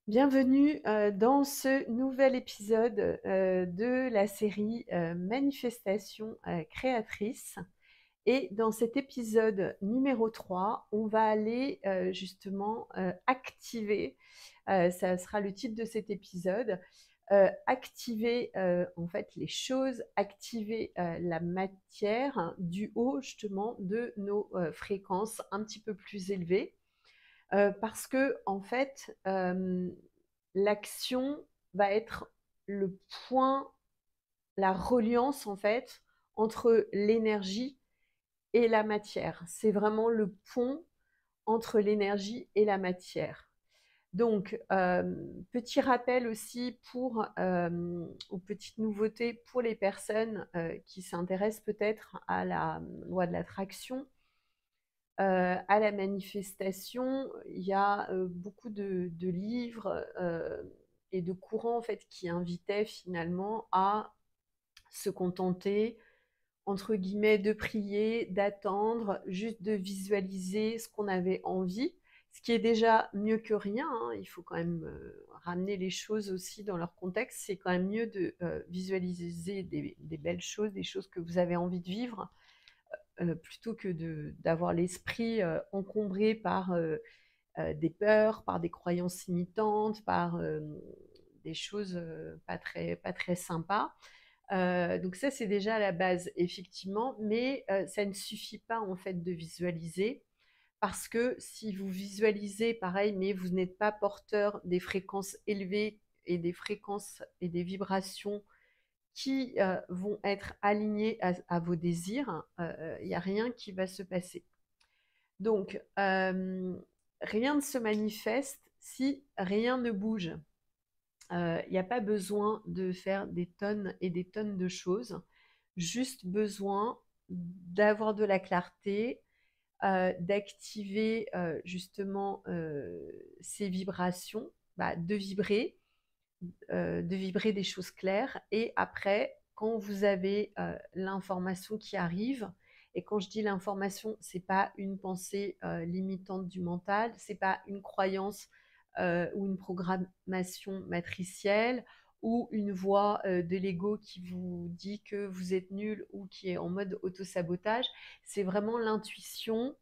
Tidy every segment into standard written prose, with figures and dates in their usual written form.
Bienvenue dans ce nouvel épisode de la série Manifestation créatrice. Et dans cet épisode numéro 3, on va aller justement activer, ça sera le titre de cet épisode, activer en fait les choses, activer la matière du haut justement de nos fréquences un petit peu plus élevées. Parce que en fait, l'action va être le point, la reliance en fait entre l'énergie et la matière. C'est vraiment le pont entre l'énergie et la matière. Donc, petit rappel aussi pour, ou petite nouveauté pour les personnes qui s'intéressent peut-être à la loi de l'attraction. À la manifestation, il y a beaucoup de livres et de courants en fait qui invitaient finalement à se contenter entre guillemets de prier, d'attendre, juste de visualiser ce qu'on avait envie, ce qui est déjà mieux que rien, hein. Il faut quand même ramener les choses aussi dans leur contexte. C'est quand même mieux de visualiser des belles choses, des choses que vous avez envie de vivre, plutôt que d'avoir l'esprit encombré par des peurs, par des croyances limitantes, par des choses pas très sympas. Donc ça, c'est déjà la base, effectivement, mais ça ne suffit pas en fait de visualiser, parce que si vous visualisez pareil, mais vous n'êtes pas porteur des fréquences élevées et des fréquences et des vibrations qui vont être alignées à vos désirs, il n'y a rien qui va se passer. Donc, rien ne se manifeste si rien ne bouge. Il n'y a pas besoin de faire des tonnes et des tonnes de choses, juste besoin d'avoir de la clarté, d'activer justement ces vibrations, de vibrer des choses claires. Et après, quand vous avez l'information qui arrive, et quand je dis l'information, c'est pas une pensée limitante du mental, c'est pas une croyance ou une programmation matricielle ou une voix de l'ego qui vous dit que vous êtes nul ou qui est en mode auto-sabotage. C'est vraiment l'intuition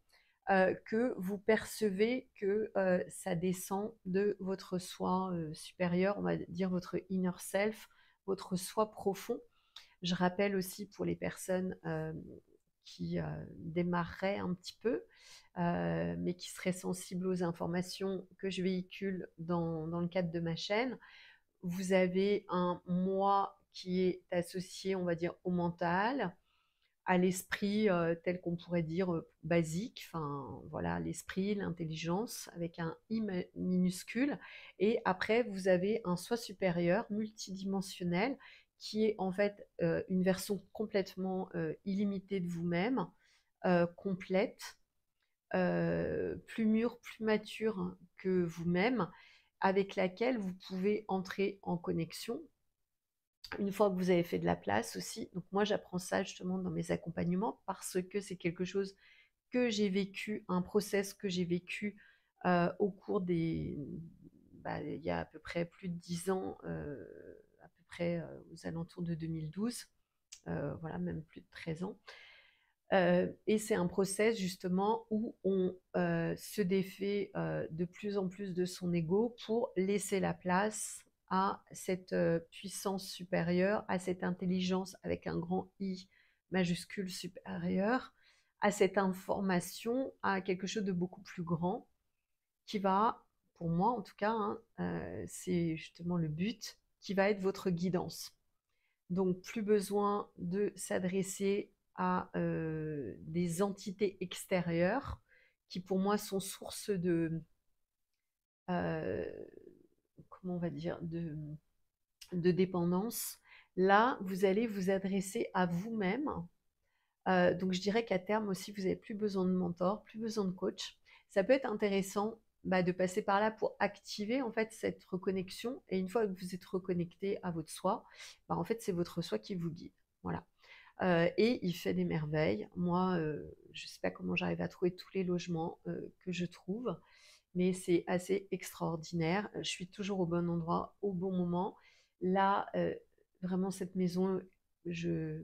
que vous percevez que ça descend de votre soi supérieur, on va dire votre inner self, votre soi profond. Je rappelle aussi pour les personnes qui démarreraient un petit peu, mais qui seraient sensibles aux informations que je véhicule dans le cadre de ma chaîne. Vous avez un moi qui est associé, on va dire, au mental, à l'esprit tel qu'on pourrait dire basique, enfin voilà, l'esprit, l'intelligence avec un I minuscule. Et après, vous avez un soi supérieur multidimensionnel qui est en fait une version complètement illimitée de vous-même, complète, plus mûre, plus mature que vous-même, avec laquelle vous pouvez entrer en connexion une fois que vous avez fait de la place aussi. Donc moi, j'apprends ça justement dans mes accompagnements parce que c'est quelque chose que j'ai vécu, un process que j'ai vécu au cours il y a à peu près plus de 10 ans, à peu près aux alentours de 2012, voilà, même plus de 13 ans. Et c'est un process justement où on se défait de plus en plus de son ego pour laisser la place à cette puissance supérieure, à cette intelligence avec un grand I majuscule supérieur, à cette information, à quelque chose de beaucoup plus grand qui va, pour moi en tout cas, hein, c'est justement le but, qui va être votre guidance. Donc, plus besoin de s'adresser à des entités extérieures qui, pour moi, sont source euh, comment on va dire, de dépendance. Là, vous allez vous adresser à vous-même. Donc, je dirais qu'à terme aussi, vous n'avez plus besoin de mentor, plus besoin de coach. Ça peut être intéressant de passer par là pour activer en fait cette reconnexion. Et une fois que vous êtes reconnecté à votre soi, en fait, c'est votre soi qui vous guide. Voilà. Et il fait des merveilles. Moi, je ne sais pas comment j'arrive à trouver tous les logements que je trouve, mais c'est assez extraordinaire. Je suis toujours au bon endroit, au bon moment. Là, vraiment, cette maison, je,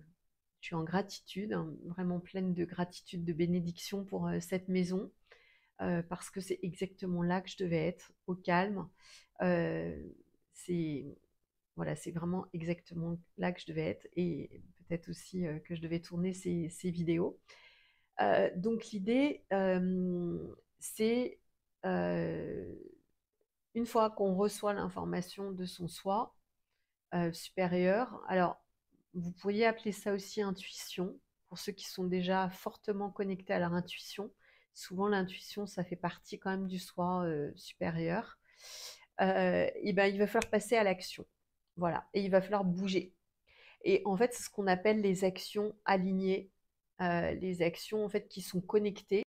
je suis en gratitude, hein, vraiment pleine de gratitude, de bénédiction pour cette maison, parce que c'est exactement là que je devais être, au calme. Euh, c'est voilà, c'est vraiment exactement là que je devais être et peut-être aussi que je devais tourner ces vidéos. Donc l'idée, c'est euh, une fois qu'on reçoit l'information de son soi supérieur, alors vous pourriez appeler ça aussi intuition, pour ceux qui sont déjà fortement connectés à leur intuition. Souvent l'intuition, ça fait partie quand même du soi supérieur. Et ben, il va falloir passer à l'action. Voilà, et il va falloir bouger. Et en fait, c'est ce qu'on appelle les actions alignées, les actions en fait qui sont connectées.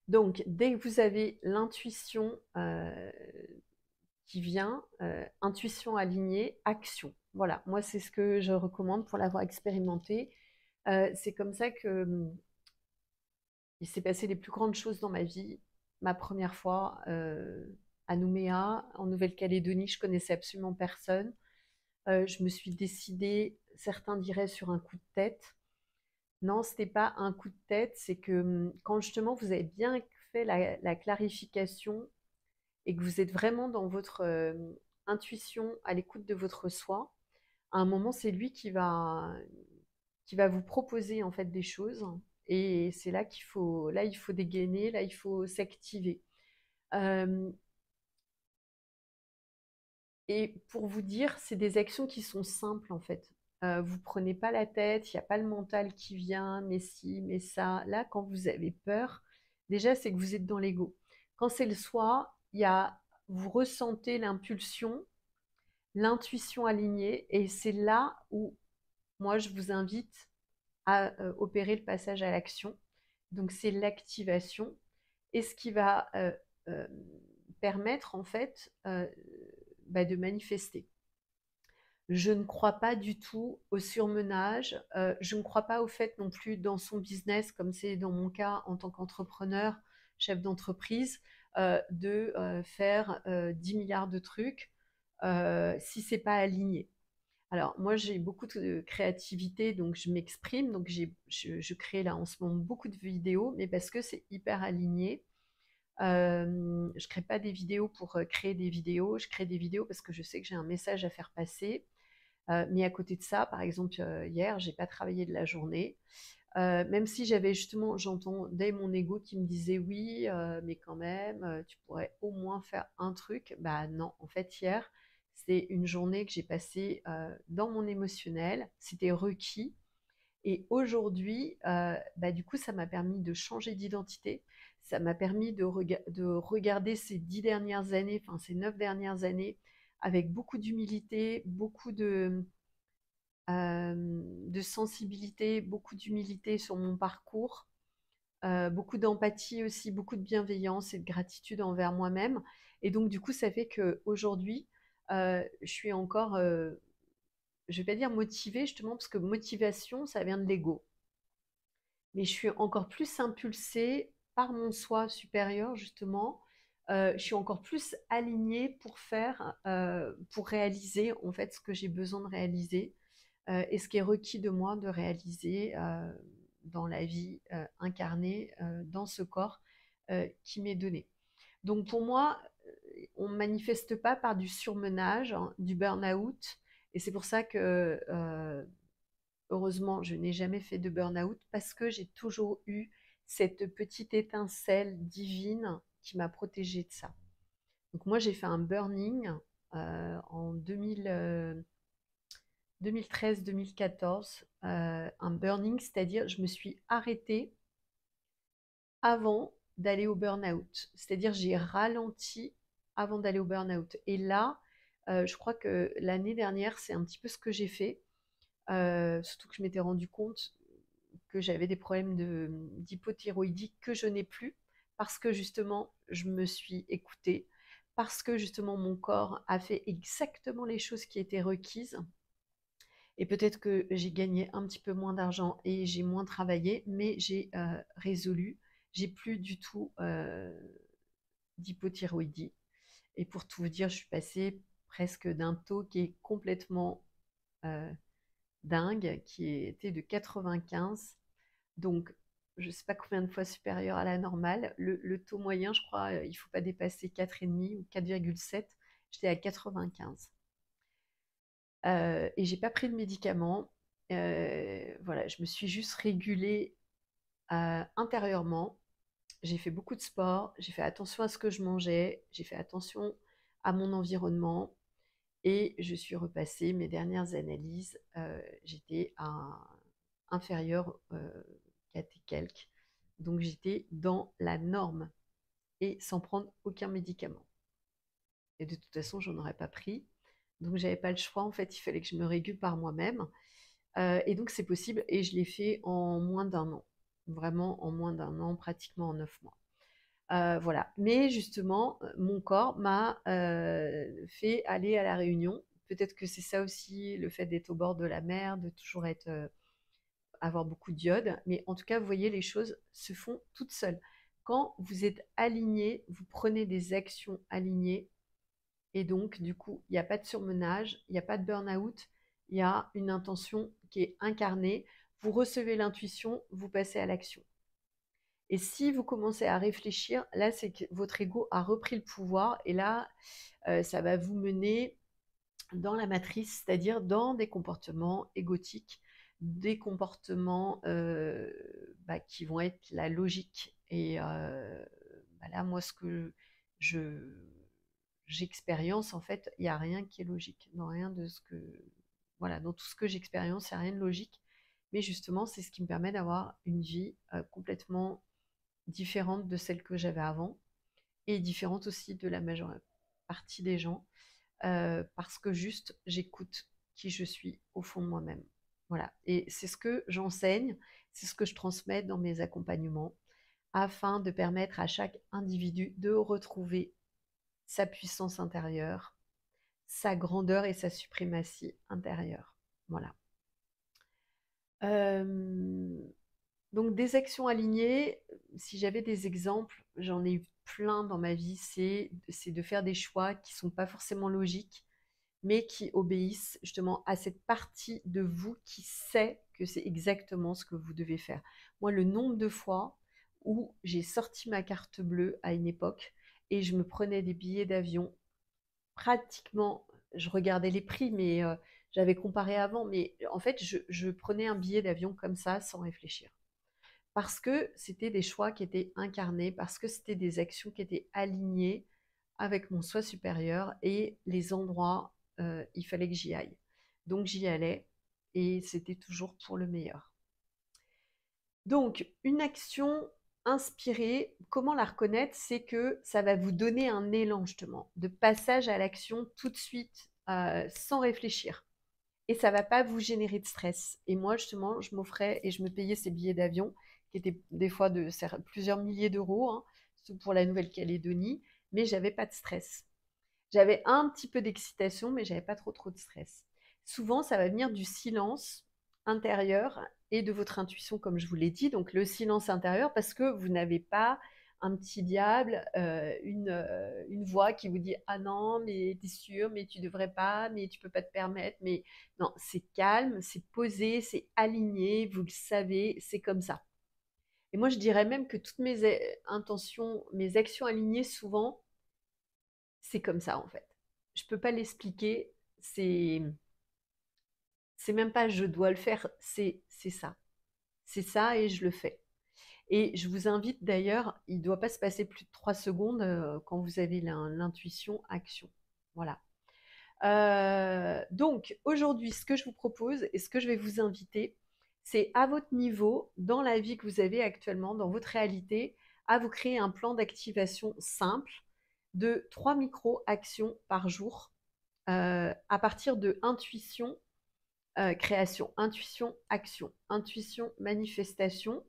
Donc, dès que vous avez l'intuition qui vient, intuition alignée, action. Voilà, moi c'est ce que je recommande pour l'avoir expérimenté. C'est comme ça que il s'est passé les plus grandes choses dans ma vie. Ma première fois à Nouméa, en Nouvelle-Calédonie, je connaissais absolument personne. Je me suis décidée, certains diraient sur un coup de tête. Non, ce n'était pas un coup de tête, c'est que quand justement vous avez bien fait la clarification et que vous êtes vraiment dans votre intuition, à l'écoute de votre soi, à un moment, c'est lui qui va vous proposer en fait des choses. Et c'est là, il faut dégainer, là, il faut s'activer. Euh, et pour vous dire, c'est des actions qui sont simples en fait. Vous prenez pas la tête, il n'y a pas le mental qui vient, mais si, mais ça. Là, quand vous avez peur, déjà, c'est que vous êtes dans l'ego. Quand c'est le soi, vous ressentez l'impulsion, l'intuition alignée, et c'est là où moi, je vous invite à opérer le passage à l'action. Donc, c'est l'activation, et ce qui va euh, permettre en fait de manifester. Je ne crois pas du tout au surmenage. Je ne crois pas au fait non plus dans son business, comme c'est dans mon cas en tant qu'entrepreneur, chef d'entreprise, de faire 10 milliards de trucs si c'est pas aligné. Alors moi j'ai beaucoup de créativité, donc je m'exprime, donc je crée là en ce moment beaucoup de vidéos, mais parce que c'est hyper aligné. Je crée pas des vidéos pour créer des vidéos, je crée des vidéos parce que je sais que j'ai un message à faire passer. Mais à côté de ça, par exemple, hier, j'ai pas travaillé de la journée. Même si j'avais justement, j'entendais mon ego qui me disait oui, mais quand même, tu pourrais au moins faire un truc. Bah non, en fait, hier, c'est une journée que j'ai passée dans mon émotionnel. C'était requis. Et aujourd'hui, du coup, ça m'a permis de changer d'identité. Ça m'a permis de regarder ces 10 dernières années, enfin ces 9 dernières années, avec beaucoup d'humilité, beaucoup de sensibilité, beaucoup d'humilité sur mon parcours, beaucoup d'empathie aussi, beaucoup de bienveillance et de gratitude envers moi-même. Et donc, du coup, ça fait qu'aujourd'hui, je suis encore, je ne vais pas dire motivée, justement, parce que motivation, ça vient de l'ego. Mais je suis encore plus impulsée par mon soi supérieur, justement. Je suis encore plus alignée pour réaliser, en fait, ce que j'ai besoin de réaliser et ce qui est requis de moi de réaliser dans la vie incarnée, dans ce corps qui m'est donné. Donc pour moi, on ne manifeste pas par du surmenage, hein, du burn-out, et c'est pour ça que heureusement, je n'ai jamais fait de burn-out parce que j'ai toujours eu cette petite étincelle divine qui m'a protégée de ça. Donc moi, j'ai fait un burning en 2013-2014, un burning, c'est-à-dire je me suis arrêtée avant d'aller au burn-out. C'est-à-dire j'ai ralenti avant d'aller au burn-out. Et là, je crois que l'année dernière, c'est un petit peu ce que j'ai fait. Surtout que je m'étais rendu compte que j'avais des problèmes d'hypothyroïdie que je n'ai plus parce que justement, je me suis écoutée, parce que justement, mon corps a fait exactement les choses qui étaient requises. Et peut-être que j'ai gagné un petit peu moins d'argent et j'ai moins travaillé, mais j'ai résolu. J'ai plus du tout d'hypothyroïdie. Et pour tout vous dire, je suis passée presque d'un taux qui est complètement dingue, qui était de 95. Donc, je ne sais pas combien de fois supérieur à la normale. Le taux moyen, je crois, il ne faut pas dépasser 4,5 ou 4,7. J'étais à 95. Et j'ai pas pris de médicaments. Voilà, je me suis juste régulée intérieurement. J'ai fait beaucoup de sport, j'ai fait attention à ce que je mangeais, j'ai fait attention à mon environnement et je suis repassée mes dernières analyses. J'étais inférieure 4 et quelques. Donc j'étais dans la norme et sans prendre aucun médicament. Et de toute façon, je n'en aurais pas pris. Donc j'avais pas le choix. En fait, il fallait que je me régule par moi-même. Et donc c'est possible et je l'ai fait en moins d'un an. Vraiment en moins d'un an, pratiquement en 9 mois. Voilà. Mais justement, mon corps m'a fait aller à la Réunion. Peut-être que c'est ça aussi, le fait d'être au bord de la mer, de toujours avoir beaucoup d'iode. Mais en tout cas, vous voyez, les choses se font toutes seules. Quand vous êtes aligné, vous prenez des actions alignées. Et donc, du coup, il n'y a pas de surmenage, il n'y a pas de burn-out, il y a une intention qui est incarnée. Vous recevez l'intuition, vous passez à l'action. Et si vous commencez à réfléchir, là, c'est que votre ego a repris le pouvoir et là, ça va vous mener dans la matrice, c'est-à-dire dans des comportements égotiques, des comportements qui vont être la logique. Et là, moi, ce que j'expérience, en fait, il n'y a rien qui est logique. Dans rien de ce que. Voilà, dans tout ce que j'expérience, il n'y a rien de logique. Mais justement, c'est ce qui me permet d'avoir une vie complètement différente de celle que j'avais avant et différente aussi de la majeure partie des gens parce que juste j'écoute qui je suis au fond de moi-même. Voilà. Et c'est ce que j'enseigne, c'est ce que je transmets dans mes accompagnements afin de permettre à chaque individu de retrouver sa puissance intérieure, sa grandeur et sa suprématie intérieure. Voilà. Donc des actions alignées, si j'avais des exemples, j'en ai eu plein dans ma vie, c'est de faire des choix qui ne sont pas forcément logiques, mais qui obéissent justement à cette partie de vous qui sait que c'est exactement ce que vous devez faire. Moi, le nombre de fois où j'ai sorti ma carte bleue à une époque et je me prenais des billets d'avion, pratiquement, je regardais les prix, mais j'avais comparé avant, mais en fait, je prenais un billet d'avion comme ça sans réfléchir. Parce que c'était des choix qui étaient incarnés, parce que c'était des actions qui étaient alignées avec mon soi supérieur et les endroits, il fallait que j'y aille. Donc j'y allais et c'était toujours pour le meilleur. Donc une action inspirée, comment la reconnaître? C'est que ça va vous donner un élan justement, de passage à l'action tout de suite, sans réfléchir. Et ça va pas vous générer de stress. Et moi, justement, je m'offrais et je me payais ces billets d'avion, qui étaient des fois de plusieurs milliers d'euros, hein, pour la Nouvelle-Calédonie, mais j'avais pas de stress. J'avais un petit peu d'excitation, mais j'avais pas trop de stress. Souvent, ça va venir du silence intérieur et de votre intuition, comme je vous l'ai dit. Donc, le silence intérieur, parce que vous n'avez pas un petit diable, une voix qui vous dit ah non, mais t'es sûr, mais tu devrais pas, mais tu peux pas te permettre. Mais non, c'est calme, c'est posé, c'est aligné, vous le savez, c'est comme ça. Et moi, je dirais même que toutes mes intentions, mes actions alignées, souvent, c'est comme ça en fait. Je peux pas l'expliquer, c'est même pas je dois le faire, c'est ça. C'est ça et je le fais. Et je vous invite d'ailleurs, il ne doit pas se passer plus de 3 secondes quand vous avez l'intuition action. Voilà. Donc aujourd'hui, ce que je vous propose et ce que je vais vous inviter, c'est à votre niveau, dans la vie que vous avez actuellement, dans votre réalité, à vous créer un plan d'activation simple de 3 micro-actions par jour à partir de intuition, création, intuition, action, intuition, manifestation,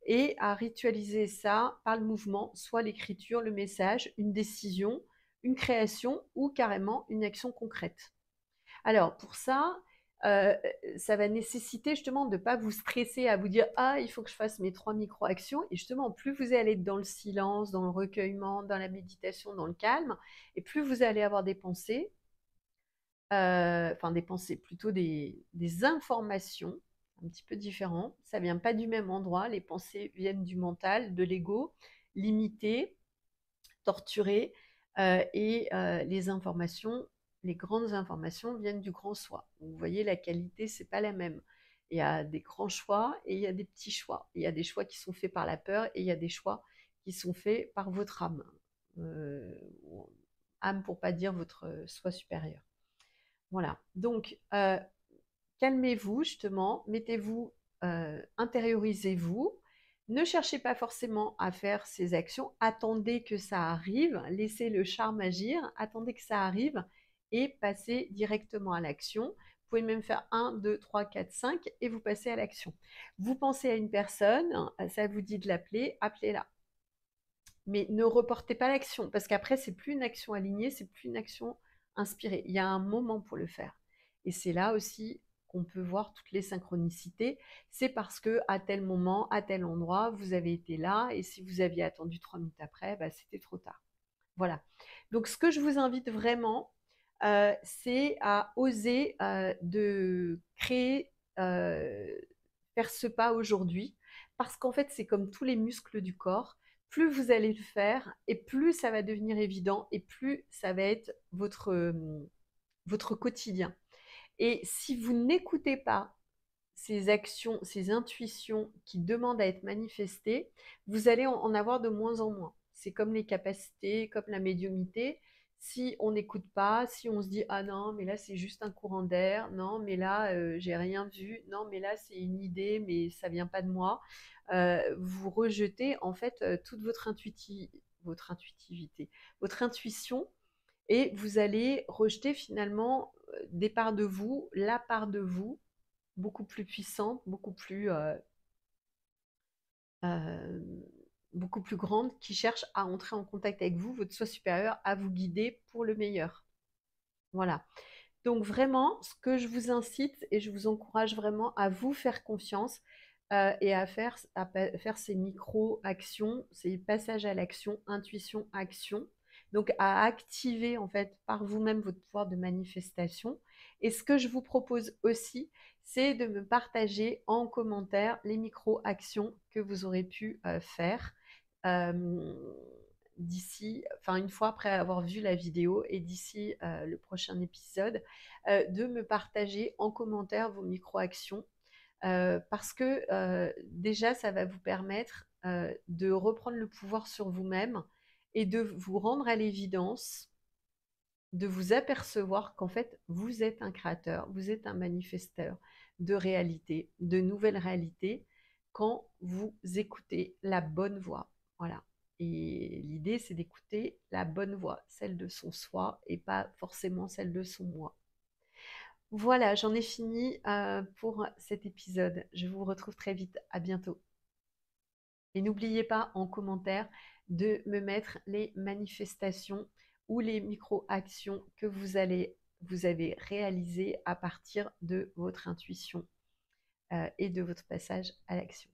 et à ritualiser ça par le mouvement, soit l'écriture, le message, une décision, une création ou carrément une action concrète. Alors pour ça, heu, ça va nécessiter justement de ne pas vous stresser à vous dire: «Ah, il faut que je fasse mes 3 micro-actions» et justement, plus vous allez être dans le silence, dans le recueillement, dans la méditation, dans le calme et plus vous allez avoir des pensées, enfin des pensées, plutôt des informations un petit peu différentes. Ça vient pas du même endroit, les pensées viennent du mental, de l'ego, limité, torturé, et les informations, les grandes informations viennent du grand soi. Vous voyez, la qualité, c'est pas la même. Il y a des grands choix et il y a des petits choix. Il y a des choix qui sont faits par la peur et il y a des choix qui sont faits par votre âme. Heu, âme pour pas dire votre soi supérieur. Voilà, donc calmez-vous justement, mettez-vous, intériorisez-vous. Ne cherchez pas forcément à faire ces actions, attendez que ça arrive, laissez le charme agir, attendez que ça arrive et passez directement à l'action. Vous pouvez même faire 1, 2, 3, 4, 5 et vous passez à l'action. Vous pensez à une personne, ça vous dit de l'appeler, appelez-la. Mais ne reportez pas l'action parce qu'après, c'est plus une action alignée, c'est plus une action inspirée. Il y a un moment pour le faire. Et c'est là aussi qu'on peut voir toutes les synchronicités. C'est parce que à tel moment, à tel endroit, vous avez été là et si vous aviez attendu 3 minutes après, bah, c'était trop tard. Voilà. Donc, ce que je vous invite vraiment, c'est à oser de créer, faire ce pas aujourd'hui, parce qu'en fait, c'est comme tous les muscles du corps. Plus vous allez le faire, et plus ça va devenir évident, et plus ça va être votre quotidien. Et si vous n'écoutez pas ces actions, ces intuitions qui demandent à être manifestées, vous allez en avoir de moins en moins. C'est comme les capacités, comme la médiumnité. Si on n'écoute pas, si on se dit ah non, mais là c'est juste un courant d'air, non, mais là j'ai rien vu, non, mais là c'est une idée, mais ça vient pas de moi, vous rejetez en fait toute votre intuitivité, votre intuition, et vous allez rejeter finalement des parts de vous, la part de vous beaucoup plus puissante, euh, beaucoup plus grande, qui cherche à entrer en contact avec vous, votre soi supérieur, à vous guider pour le meilleur. Voilà. Donc vraiment, ce que je vous incite et je vous encourage vraiment à vous faire confiance et à faire ces micro-actions, ces passages à l'action, intuition, action. Donc à activer en fait par vous-même votre pouvoir de manifestation. Et ce que je vous propose aussi, c'est de me partager en commentaire les micro-actions que vous aurez pu faire. Euh, D'ici, enfin une fois après avoir vu la vidéo et d'ici le prochain épisode, de me partager en commentaire vos micro-actions parce que déjà ça va vous permettre de reprendre le pouvoir sur vous-même et de vous rendre à l'évidence, de vous apercevoir qu'en fait vous êtes un créateur, vous êtes un manifesteur de réalité, de nouvelles réalités quand vous écoutez la bonne voix. Voilà. Et l'idée, c'est d'écouter la bonne voix, celle de son soi et pas forcément celle de son moi. Voilà, j'en ai fini pour cet épisode. Je vous retrouve très vite. À bientôt. Et n'oubliez pas en commentaire de me mettre les manifestations ou les micro-actions que vous avez réalisées à partir de votre intuition et de votre passage à l'action.